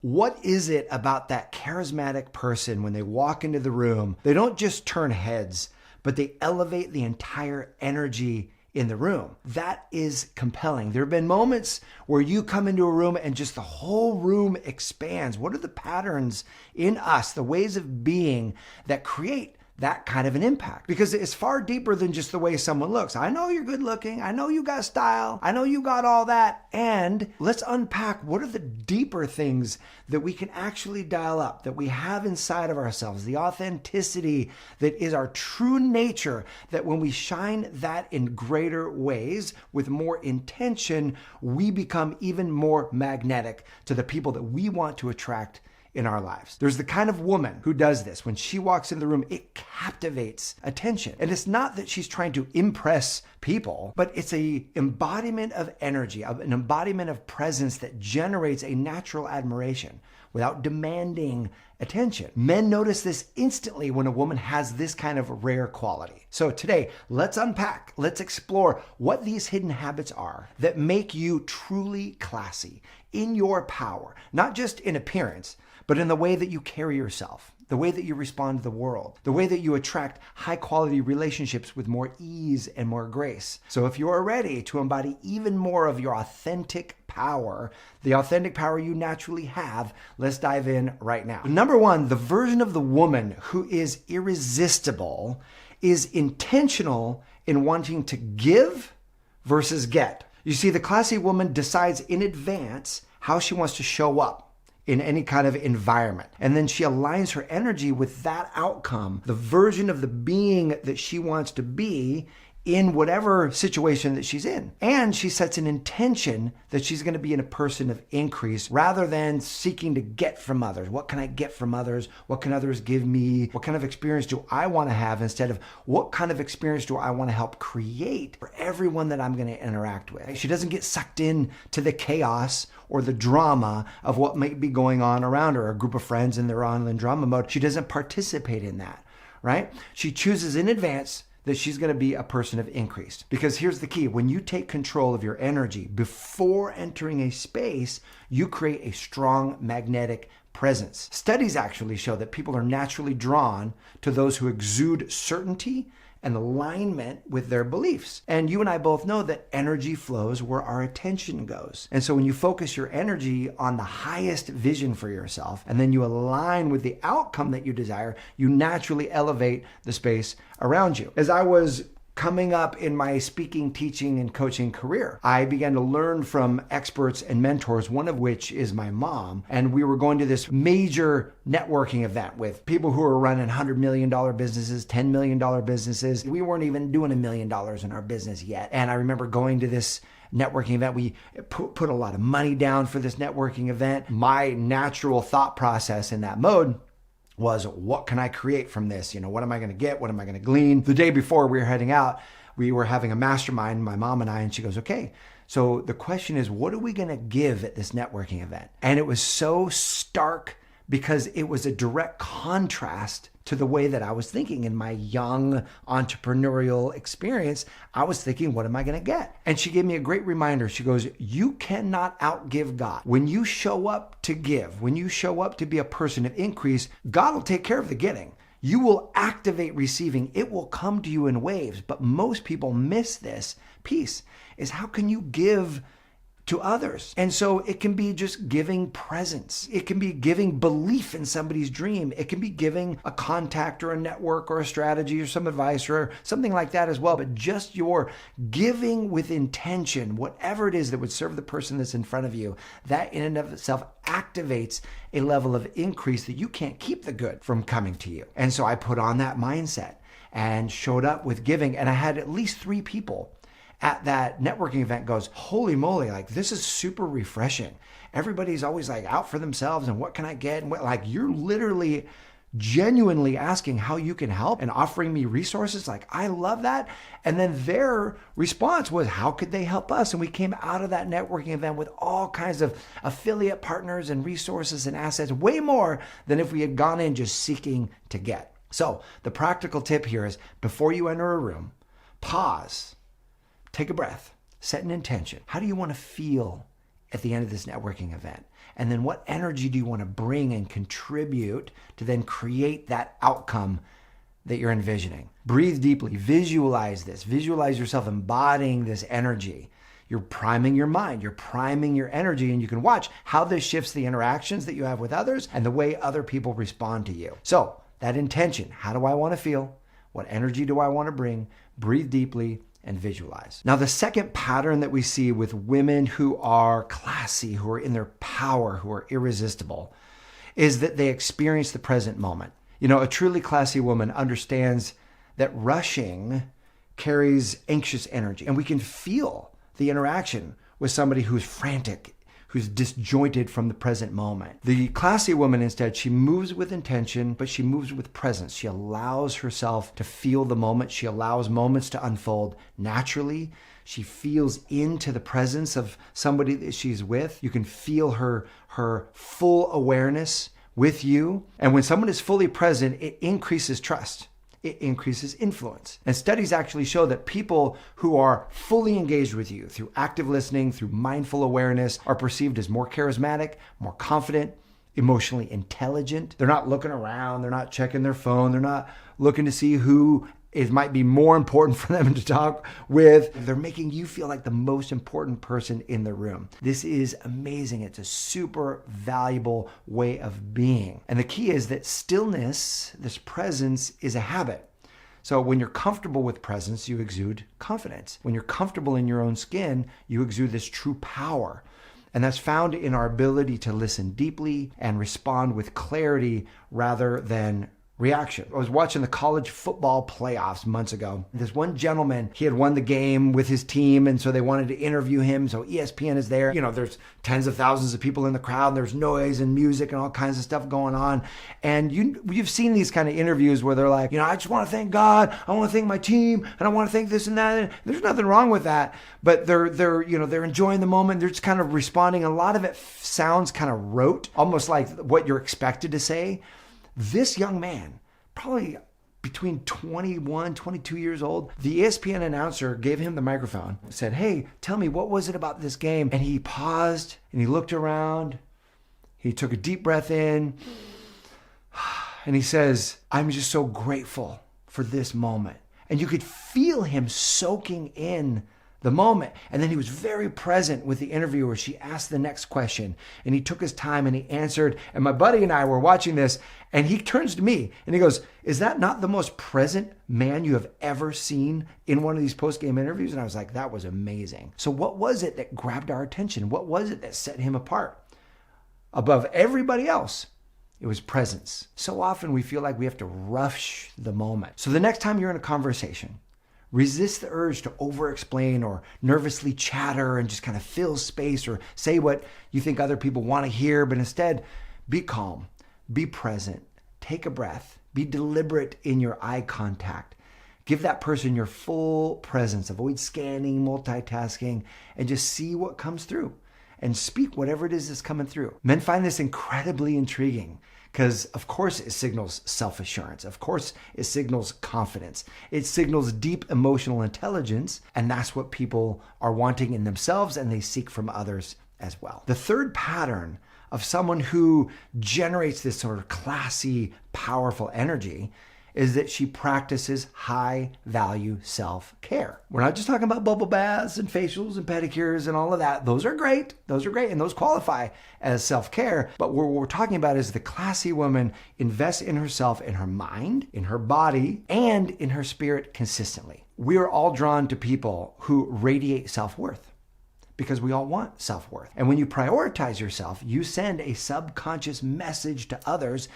What is it about that charismatic person when they walk into the room? They don't just turn heads, but they elevate the entire energy in the room. That is compelling. There have been moments where you come into a room and just the whole room expands. What are the patterns in us, the ways of being that create that kind of an impact? Because it's far deeper than just the way someone looks. I know you're good looking. I know you got style. I know you got all that. And let's unpack what are the deeper things that we can actually dial up, that we have inside of ourselves, the authenticity that is our true nature, that when we shine that in greater ways with more intention, we become even more magnetic to the people that we want to attract in our lives. There's the kind of woman who does this. When she walks in the room, it captivates attention. And it's not that she's trying to impress people, but it's an embodiment of energy, an embodiment of presence that generates a natural admiration without demanding attention. Men notice this instantly when a woman has this kind of rare quality. So today, let's unpack, let's explore what these hidden habits are that make you truly classy in your power, not just in appearance, but in the way that you carry yourself, the way that you respond to the world, the way that you attract high quality relationships with more ease and more grace. So if you are ready to embody even more of your authentic power, the authentic power you naturally have, let's dive in right now. Number one, the version of the woman who is irresistible is intentional in wanting to give versus get. You see, the classy woman decides in advance how she wants to show up in any kind of environment. And then she aligns her energy with that outcome, the version of the being that she wants to be in whatever situation that she's in. And she sets an intention that she's going to be in a person of increase rather than seeking to get from others. What can I get from others? What can others give me? What kind of experience do I want to have, instead of what kind of experience do I want to help create for everyone that I'm going to interact with? She doesn't get sucked in to the chaos or the drama of what might be going on around her, a group of friends and they're on in drama mode. She doesn't participate in that, right? She chooses in advance that she's going to be a person of increase. Because here's the key. When you take control of your energy before entering a space, you create a strong magnetic presence. Studies actually show that people are naturally drawn to those who exude certainty and alignment with their beliefs. And you and I both know that energy flows where our attention goes. And so when you focus your energy on the highest vision for yourself, and then you align with the outcome that you desire, you naturally elevate the space around you. As I was coming up in my speaking, teaching, and coaching career, I began to learn from experts and mentors, one of which is my mom. And we were going to this major networking event with people who were running $100 million businesses, $10 million businesses. We weren't even doing $1 million in our business yet. And I remember going to this networking event. We put a lot of money down for this networking event. My natural thought process in that mode was, what can I create from this? What am I going to get? What am I going to glean? The day before we were heading out, we were having a mastermind, my mom and I, and she goes, okay, so the question is, what are we going to give at this networking event? And it was so stark because it was a direct contrast to the way that I was thinking in my young entrepreneurial experience. I was thinking, what am I going to get? And she gave me a great reminder. She goes, you cannot outgive God. When you show up to give, when you show up to be a person of increase, God will take care of the getting. You will activate receiving. It will come to you in waves. But most people miss this piece, is how can you give to others? And so it can be just giving presence. It can be giving belief in somebody's dream. It can be giving a contact or a network or a strategy or some advice or something like that as well. But just your giving with intention, whatever it is that would serve the person that's in front of you, that in and of itself activates a level of increase that you can't keep the good from coming to you. And so I put on that mindset and showed up with giving. And I had at least 3 people at that networking event goes, holy moly, like this is super refreshing. Everybody's always like out for themselves and what can I get? And what, like you're literally genuinely asking how you can help and offering me resources. Like, I love that. And then their response was, how could they help us? And we came out of that networking event with all kinds of affiliate partners and resources and assets, way more than if we had gone in just seeking to get. So the practical tip here is, before you enter a room, pause. Take a breath, set an intention. How do you want to feel at the end of this networking event? And then what energy do you want to bring and contribute to then create that outcome that you're envisioning? Breathe deeply, visualize this, visualize yourself embodying this energy. You're priming your mind, you're priming your energy, and you can watch how this shifts the interactions that you have with others and the way other people respond to you. So that intention, how do I want to feel? What energy do I want to bring? Breathe deeply and visualize. Now, the second pattern that we see with women who are classy, who are in their power, who are irresistible, is that they experience the present moment. You know, a truly classy woman understands that rushing carries anxious energy, and we can feel the interaction with somebody who's frantic, who's disjointed from the present moment. The classy woman, instead, she moves with intention, but she moves with presence. She allows herself to feel the moment. She allows moments to unfold naturally. She feels into the presence of somebody that she's with. You can feel her full awareness with you. And when someone is fully present, it increases trust. It increases influence. And studies actually show that people who are fully engaged with you through active listening, through mindful awareness, are perceived as more charismatic, more confident, emotionally intelligent. They're not looking around. They're not checking their phone. They're not looking to see who it might be more important for them to talk with. They're making you feel like the most important person in the room. This is amazing. It's a super valuable way of being. And the key is that stillness, this presence, is a habit. So when you're comfortable with presence, you exude confidence. When you're comfortable in your own skin, you exude this true power. And that's found in our ability to listen deeply and respond with clarity rather than reaction. I was watching the college football playoffs months ago. This one gentleman, he had won the game with his team, and so they wanted to interview him. So ESPN is there. You know, there's tens of thousands of people in the crowd. And there's noise and music and all kinds of stuff going on. And you've seen these kind of interviews where they're like, I just want to thank God. I want to thank my team, and I want to thank this and that. And there's nothing wrong with that. But they're enjoying the moment. They're just kind of responding. A lot of it sounds kind of rote, almost like what you're expected to say. This young man, probably between 21, 22 years old, the ESPN announcer gave him the microphone, said, "Hey, tell me, what was it about this game?" And he paused and he looked around. He took a deep breath in and he says, "I'm just so grateful for this moment." And you could feel him soaking in the moment. And then he was very present with the interviewer. She asked the next question and he took his time and he answered. And my buddy and I were watching this and he turns to me and he goes, "Is that not the most present man you have ever seen in one of these post-game interviews?" And I was like, that was amazing. So what was it that grabbed our attention? What was it that set him apart above everybody else? It was presence. So often we feel like we have to rush the moment. So the next time you're in a conversation, resist the urge to over-explain or nervously chatter and just kind of fill space or say what you think other people want to hear, but instead be calm, be present, take a breath, be deliberate in your eye contact. Give that person your full presence. Avoid scanning, multitasking, and just see what comes through and speak whatever it is that's coming through. Men find this incredibly intriguing because, of course, it signals self-assurance. Of course, it signals confidence. It signals deep emotional intelligence, and that's what people are wanting in themselves and they seek from others as well. The third pattern of someone who generates this sort of classy, powerful energy is that she practices high-value self-care. We're not just talking about bubble baths and facials and pedicures and all of that. Those are great. Those are great, and those qualify as self-care. But what we're talking about is the classy woman invests in herself, in her mind, in her body, and in her spirit consistently. We are all drawn to people who radiate self-worth because we all want self-worth. And when you prioritize yourself, you send a subconscious message to others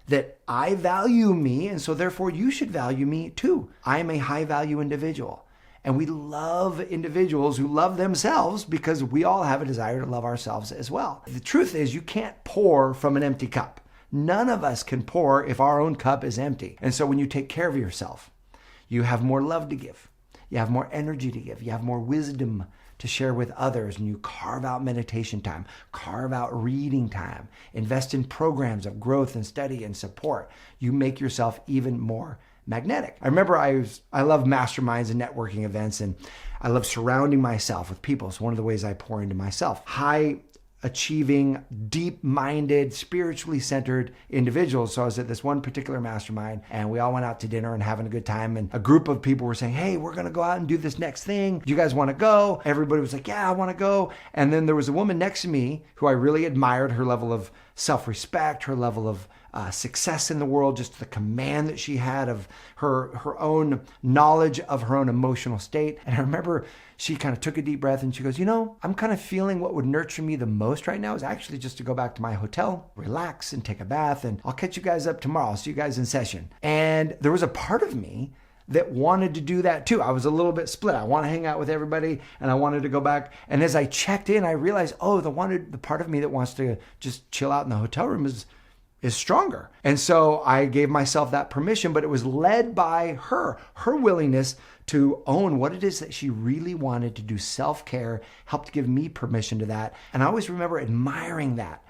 that I value me, and so therefore you should value me too. I am a high-value individual. And we love individuals who love themselves because we all have a desire to love ourselves as well. The truth is, you can't pour from an empty cup. None of us can pour if our own cup is empty. And so when you take care of yourself, you have more love to give. You have more energy to give. You have more wisdom to share with others, and you carve out meditation time, carve out reading time, invest in programs of growth and study and support. You make yourself even more magnetic. I remember I love masterminds and networking events, and I love surrounding myself with people. It's one of the ways I pour into myself. High achieving, deep-minded, spiritually centered individuals. So I was at this one particular mastermind, and we all went out to dinner and having a good time. And a group of people were saying, hey, we're going to go out and do this next thing. Do you guys want to go? Everybody was like, yeah, I want to go. And then there was a woman next to me who I really admired, her level of self-respect, her level of success in the world, just the command that she had of her own knowledge of her own emotional state. And I remember she kind of took a deep breath and she goes, I'm kind of feeling what would nurture me the most right now is actually just to go back to my hotel, relax and take a bath, and I'll catch you guys up tomorrow. I'll see you guys in session. And there was a part of me that wanted to do that too. I was a little bit split. I want to hang out with everybody and I wanted to go back. And as I checked in, I realized, the part of me that wants to just chill out in the hotel room is stronger. And so I gave myself that permission, but it was led by her willingness to own what it is that she really wanted to do. Self-care helped give me permission to that. And I always remember admiring that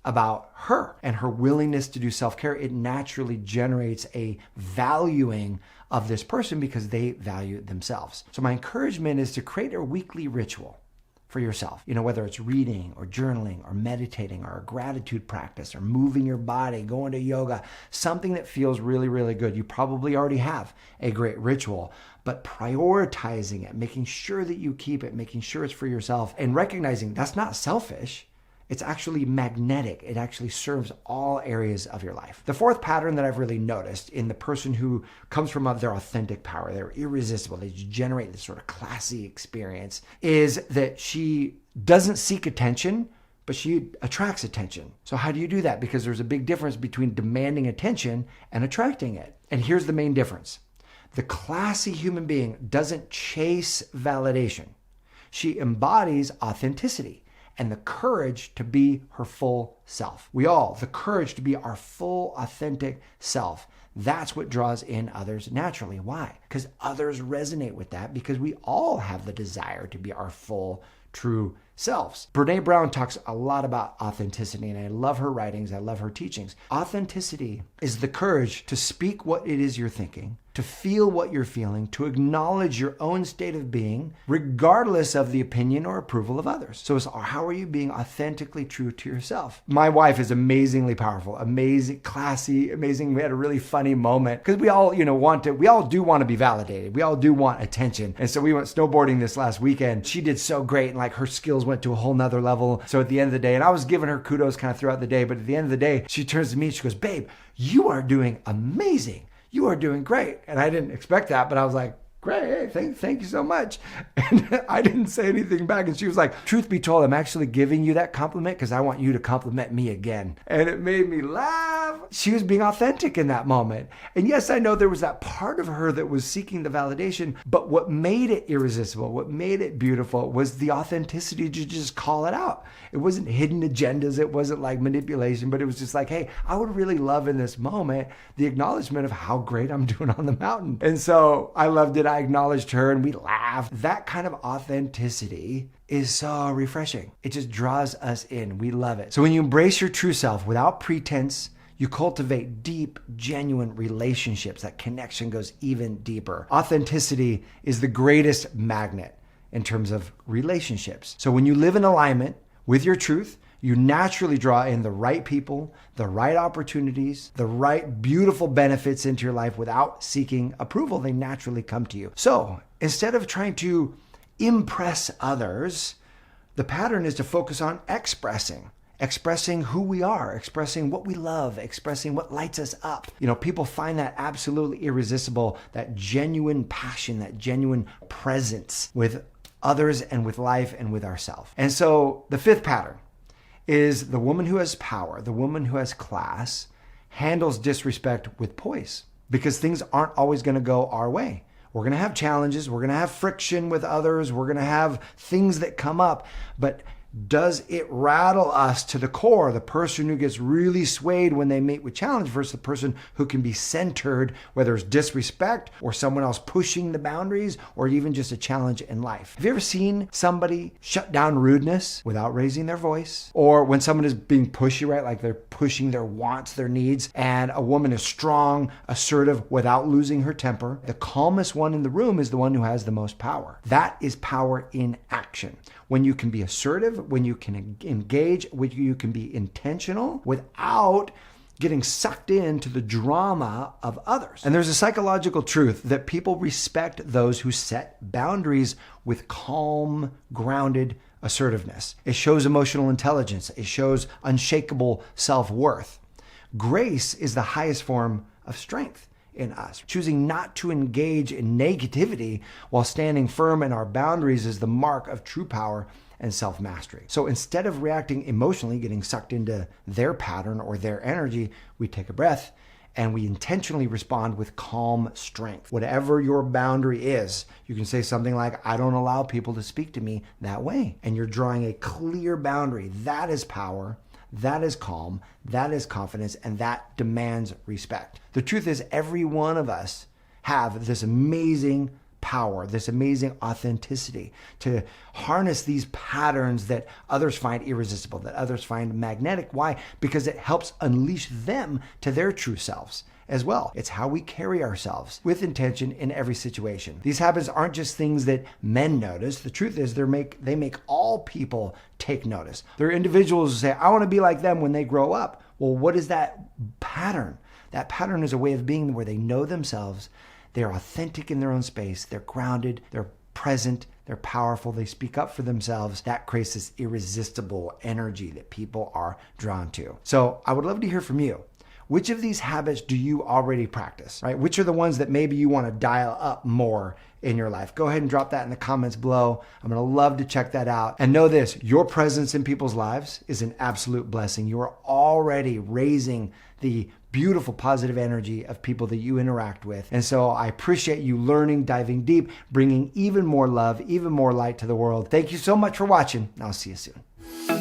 about her and her willingness to do self-care. It naturally generates a valuing of this person because they value themselves. So my encouragement is to create a weekly ritual for yourself, whether it's reading or journaling or meditating or a gratitude practice or moving your body, going to yoga, something that feels really, really good. You probably already have a great ritual, but prioritizing it, making sure that you keep it, making sure it's for yourself, and recognizing that's not selfish. It's actually magnetic. It actually serves all areas of your life. The fourth pattern that I've really noticed in the person who comes from their authentic power, they're irresistible, they generate this sort of classy experience, is that she doesn't seek attention, but she attracts attention. So how do you do that? Because there's a big difference between demanding attention and attracting it. And here's the main difference. The classy human being doesn't chase validation. She embodies authenticity and the courage to be her full self. The courage to be our full, authentic self. That's what draws in others naturally. Why? Because others resonate with that, because we all have the desire to be our full, true selves. Brené Brown talks a lot about authenticity, and I love her writings. I love her teachings. Authenticity is the courage to speak what it is you're thinking, to feel what you're feeling, to acknowledge your own state of being, regardless of the opinion or approval of others. So how are you being authentically true to yourself? My wife is amazingly powerful, amazing, classy, amazing. We had a really funny moment because we all, we all do want to be validated. We all do want attention. And so we went snowboarding this last weekend. She did so great, and her skills went to a whole nother level. So at the end of the day, and I was giving her kudos kind of throughout the day, but at the end of the day, she turns to me and she goes, babe, you are doing amazing. You are doing great. And I didn't expect that, but I was like, great, hey, thank you so much. And I didn't say anything back. And she was like, truth be told, I'm actually giving you that compliment because I want you to compliment me again. And it made me laugh. She was being authentic in that moment. And yes, I know there was that part of her that was seeking the validation, but what made it irresistible, what made it beautiful was the authenticity to just call it out. It wasn't hidden agendas. It wasn't like manipulation, but it was just like, hey, I would really love in this moment the acknowledgement of how great I'm doing on the mountain. And so I loved it. I acknowledged her and we laughed. That kind of authenticity is so refreshing. It just draws us in. We love it. So when you embrace your true self without pretense, you cultivate deep, genuine relationships. That connection goes even deeper. Authenticity is the greatest magnet in terms of relationships. So when you live in alignment with your truth, you naturally draw in the right people, the right opportunities, the right beautiful benefits into your life without seeking approval. They naturally come to you. So instead of trying to impress others, the pattern is to focus on expressing who we are, expressing what we love, expressing what lights us up. People find that absolutely irresistible, that genuine passion, that genuine presence with others and with life and with ourselves. And so the fifth pattern is the woman who has power, the woman who has class, handles disrespect with poise, because things aren't always going to go our way. We're going to have challenges. We're going to have friction with others. We're going to have things that come up. But Does it rattle us to the core? The person who gets really swayed when they meet with challenge versus the person who can be centered, whether it's disrespect or someone else pushing the boundaries or even just a challenge in life. Have you ever seen somebody shut down rudeness without raising their voice? Or when someone is being pushy, right? Like they're pushing their wants, their needs, and a woman is strong, assertive without losing her temper. The calmest one in the room is the one who has the most power. That is power in action. When you can be assertive, when you can engage, when you can be intentional without getting sucked into the drama of others. And there's a psychological truth that people respect those who set boundaries with calm, grounded assertiveness. It shows emotional intelligence. It shows unshakable self-worth. Grace is the highest form of strength in us. Choosing not to engage in negativity while standing firm in our boundaries is the mark of true power and self-mastery. So instead of reacting emotionally, getting sucked into their pattern or their energy, we take a breath and we intentionally respond with calm strength. Whatever your boundary is, you can say something like, I don't allow people to speak to me that way. And you're drawing a clear boundary. That is power. That is calm, that is confidence, and that demands respect. The truth is, every one of us have this amazing power, this amazing authenticity to harness these patterns that others find irresistible, that others find magnetic. Why? Because it helps unleash them to their true selves as well. It's how we carry ourselves with intention in every situation. These habits aren't just things that men notice. The truth is they make all people take notice. There are individuals who say, I want to be like them when they grow up. Well, what is that pattern? That pattern is a way of being where they know themselves. They're authentic in their own space. They're grounded. They're present. They're powerful. They speak up for themselves. That creates this irresistible energy that people are drawn to. So I would love to hear from you. Which of these habits do you already practice, right? Which are the ones that maybe you want to dial up more in your life? Go ahead and drop that in the comments below. I'm going to love to check that out. And know this, your presence in people's lives is an absolute blessing. You are already raising the beautiful positive energy of people that you interact with. And so I appreciate you learning, diving deep, bringing even more love, even more light to the world. Thank you so much for watching. I'll see you soon.